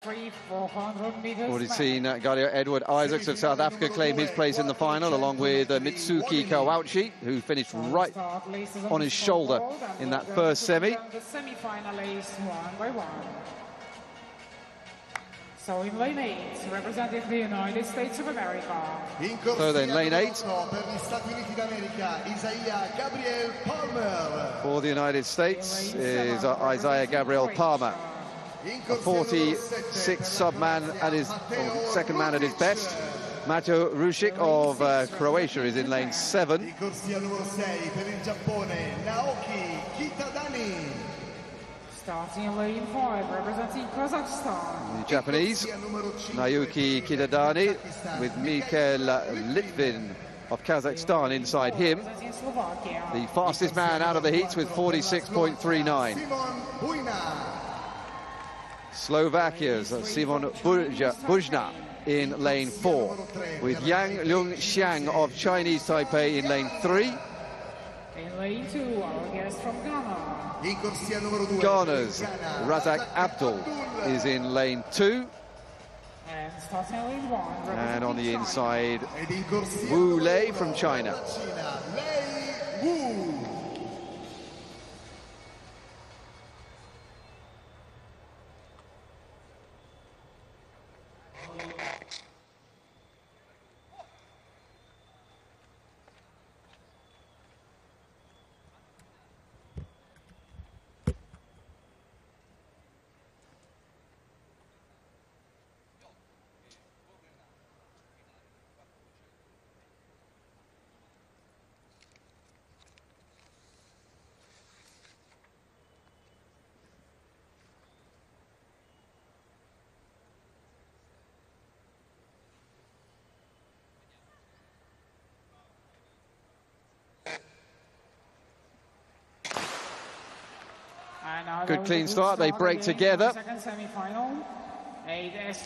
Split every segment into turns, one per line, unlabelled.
400 meters.
Already seen Gario Edward Isaacs of South Africa claim his place in the final, along with Mitsuki Kawachi, who finished right on his shoulder in that first semi.
The semi-finalists one by one. So in lane 8, representing the United States of America.
So then, lane 8. For the United States is Isaiah Gabriel Palmer. A 46 sub-man at his second man at his best. Mato Rusic of Croatia is in lane 7.
Starting in lane 5, representing Kazakhstan.
The Japanese, Naoki Kitadani, with Mikhail Litvin of Kazakhstan inside him. The fastest man out of the heats with 46.39. Slovakia's Simon Bujna in lane 4, with Lung-hsiang of Chinese Taipei in lane 3.
In lane 2, our guest from Ghana.
Ghana's Razak Abdul is in lane 2.
And starting in lane 1.
And on the inside, Wu Lei from China. Good clean start, they break together.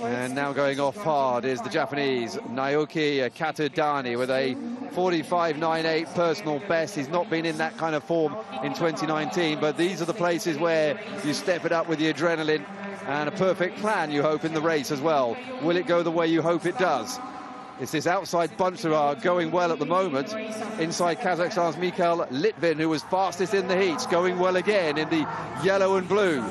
And now going off hard is the Japanese, Naoki Katadani, with a 45.98 personal best. He's not been in that kind of form in 2019, but these are the places where you step it up with the adrenaline and a perfect plan, you hope, in the race as well. Will it go the way you hope it does? It's this outside bunch that are going well at the moment. Inside Kazakhstan's Mikhail Litvin, who was fastest in the heats, going well again in the yellow and blue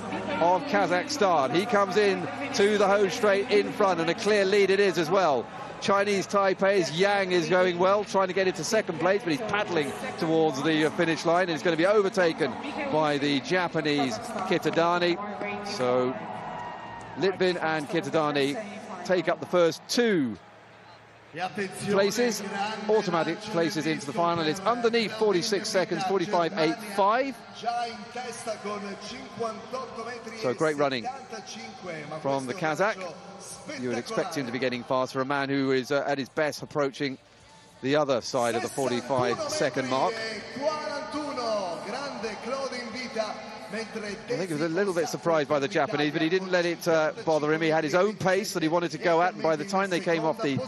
of Kazakhstan. He comes in to the home straight in front, and a clear lead it is as well. Chinese Taipei's Yang is going well, trying to get into second place, but he's paddling towards the finish line, and he's going to be overtaken by the Japanese Kitadani. So Litvin and Kitadani take up the first 2 places, automatic places into the final. It's underneath 46 seconds, 45.85. So great running from the Kazakh. You would expect him to be getting faster, a man who is at his best approaching the other side of the 45-second mark. I think he was a little bit surprised by the Japanese, but he didn't let it bother him. He had his own pace that he wanted to go at, and by the time they came off the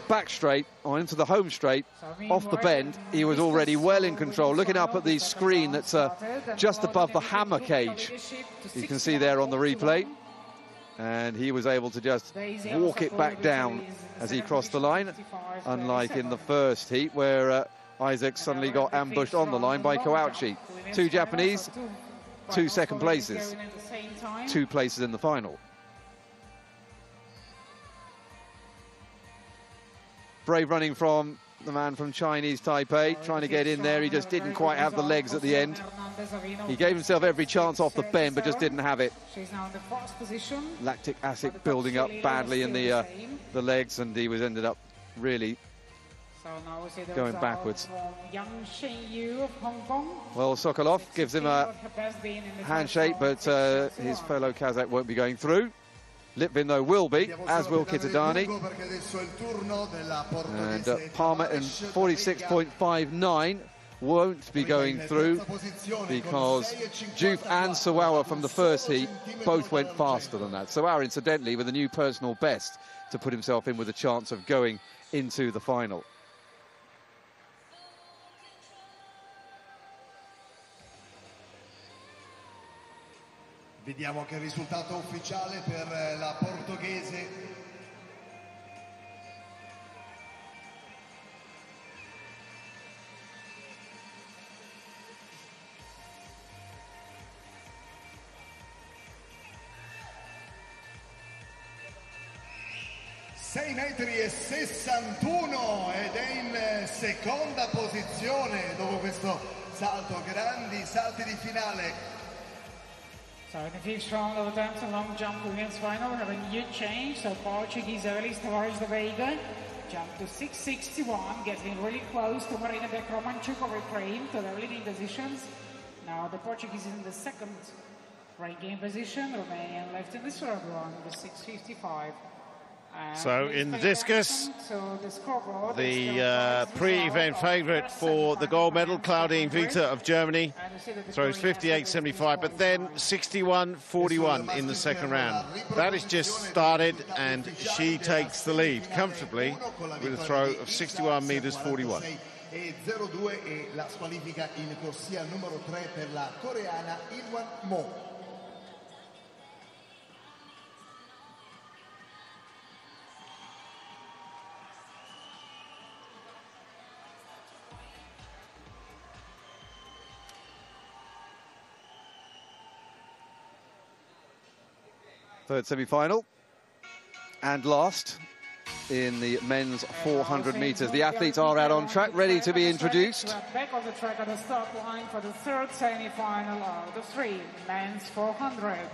back straight, or into the home straight, off the bend, he was already well in control. Looking up at the screen that's just above the hammer cage, you can see there on the replay, and he was able to just walk it back down as he crossed the line, unlike in the first heat, where Isaac suddenly got ambushed on the line by Kawachi. 2 Japanese, 2 second places, 2 places in the final. Brave running from the man from Chinese Taipei, trying to get in there. He just didn't quite have the legs at the end. He gave himself every chance off the bend, but just didn't have it. Lactic acid building up badly in the legs, and he was ended up really going backwards. Well, Sokolov gives him a handshake, but his fellow Kazakh won't be going through. Litvin, though, will be, as will Kitadani. And Palmer in 46.59 won't be going through because Juf and Sawawa from the first heat both went faster than that. Sawawa, incidentally, with a new personal best to put himself in with a chance of going into the final.
Vediamo che il risultato ufficiale per la portoghese. Metri e 61 ed è in seconda posizione dopo questo salto, grandi salti di finale.
So in the fifth round of the Tanto long jump women's final, we have a new change. So Portuguese Evelis Tavares de Veiga jumped to 661, getting really close to Marina Bekromanchuk of Ukraine to their leading positions. Now the Portuguese is in the second ranking position, Romanian left in the third one with 655.
So in the discus, the pre-event favourite for the gold medal, Claudine Vita of Germany, throws 58.75, but then 61.41 in the second round. That has just started, and she takes the lead comfortably with a throw of 61 meters 41.
E 0-2 e la squalifica in corsia numero 3 per la coreana Ilwan Mo.
Third semi-final and last in the men's 400 meters. The athletes are out on track, ready to be introduced.
Back of the track at the start line for the third semi-final of the three men's 400.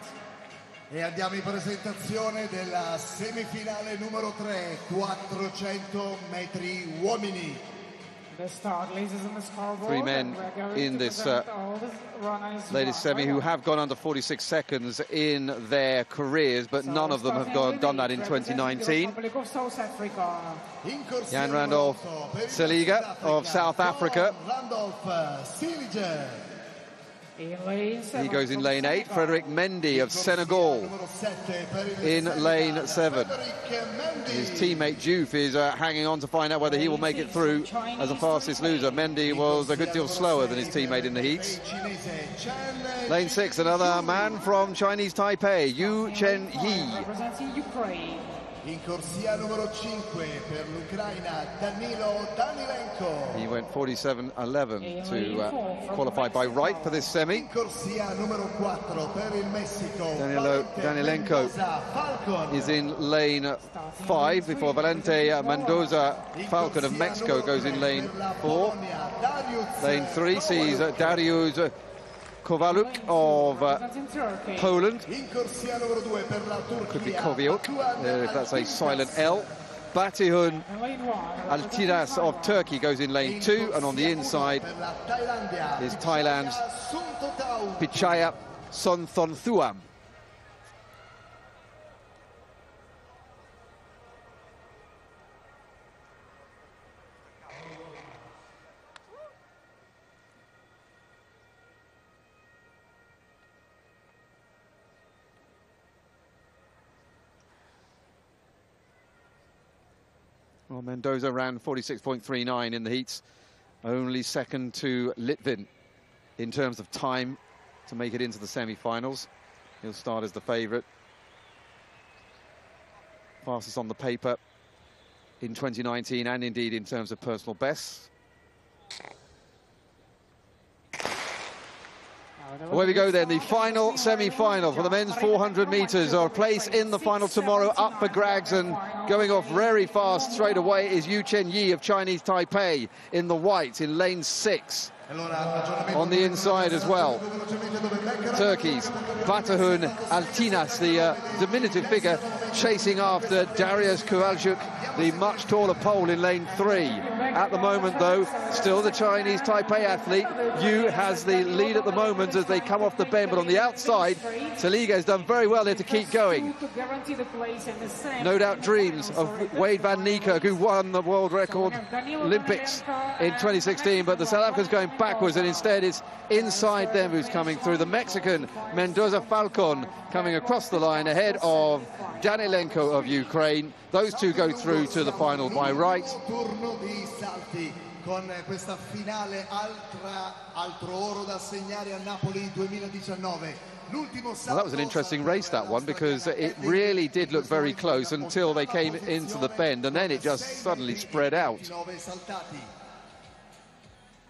E andiamo in presentazione della semifinale numero 3, 400 metri uomini.
Three men in this latest semi who have gone under 46 seconds in their careers, but none of them have done that in 2019. Jan Randolph Seliga of South Africa. He goes in lane 8. Frederic Mendy of Senegal in lane 7. His teammate Diouf is hanging on to find out whether he will make it through as the fastest loser. Mendy was a good deal slower than his teammate in the heats. Lane 6, another man from Chinese Taipei, Yu Chen-yi.
In corsia numero 5 per l'Ucraina, Danilenko.
He went 47.11 to qualify by right for this semi.
In corsia numero 4 per il Messico,
Danilenko is in lane 5 before Valente Mendoza Falcon of Mexico goes in lane 4. Lane 3 sees Dariusz Kowaluk of Poland. Could be Koviuk, if that's a silent L. Batihun Altiras of Turkey goes in lane 2, and on the inside is Thailand's Pichaya Sonthonthuam. Well, Mendoza ran 46.39 in the heats, only second to Litvin in terms of time to make it into the semi-finals. He'll start as the favourite. Fastest on the paper in 2019 and indeed in terms of personal bests. Away we go then, the final semi-final for the men's 400 metres. Our place in the final tomorrow up for grabs, and going off very fast straight away is Yu Chen-yi of Chinese Taipei in the white in lane 6. On the inside as well, Turkey's Batihun Altinas, the diminutive figure, chasing after Dariusz Kowalczyk, the much taller Pole, in lane 3. At the moment, though, still the Chinese Taipei athlete. Yu has the lead at the moment as they come off the bend, but on the outside, Seliga has done very well here to keep going. No doubt dreams of Wade van Niekerk, who won the world record Olympics in 2016, but the South Africans going backwards, and instead it's inside them who's coming through. The Mexican Mendoza Falcon coming across the line ahead of Danilenko of Ukraine. Those two go through to the final by right.
Con questa finale altro oro da assegnare a Napoli 2019.
Well, that was an interesting race, that one, because it really did look very close until they came into the bend, and then it just suddenly spread out.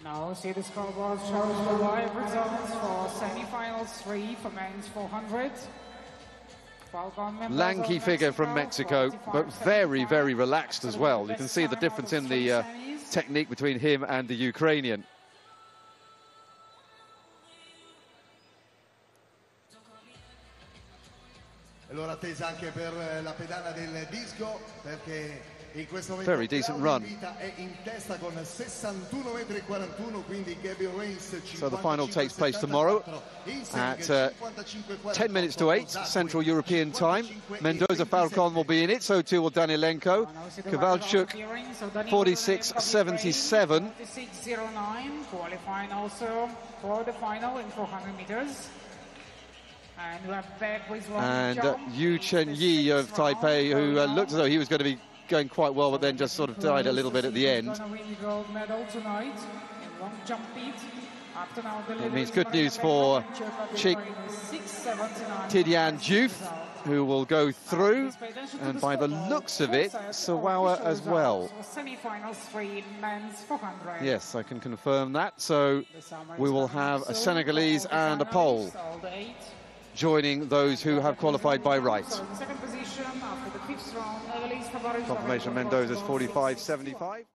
Now see the scoreboard shows the live results for semi-finals 3 for men's 400.
Lanky figure from Mexico, but very, very relaxed as well. You can see the difference in the technique between him and the Ukrainian.
Allora attesa anche per la pedana del disco, perché in questo momento
very decent run.
è in testa con 61,41 m, quindi Gabriel Reigns.
So the final takes place tomorrow at 10 minutes to 8 Central European Time. Mendoza Falcon will be in it, so too will Danilenko. Kowalczuk 46.77.
46.09, qualifying also for the final in 400 meters. And we're back with
Yu Chen-yi of Taipei, who looked as though he was going to be going quite well, but then just sort of died a little bit at the end. It means good news for Tidiane Diouf, who will go through, and by the looks of it, Sawawa as well. Yes, I can confirm that. So we will have a Senegalese and a Pole joining those who have qualified by right. Confirmation Mendoza's 45.75.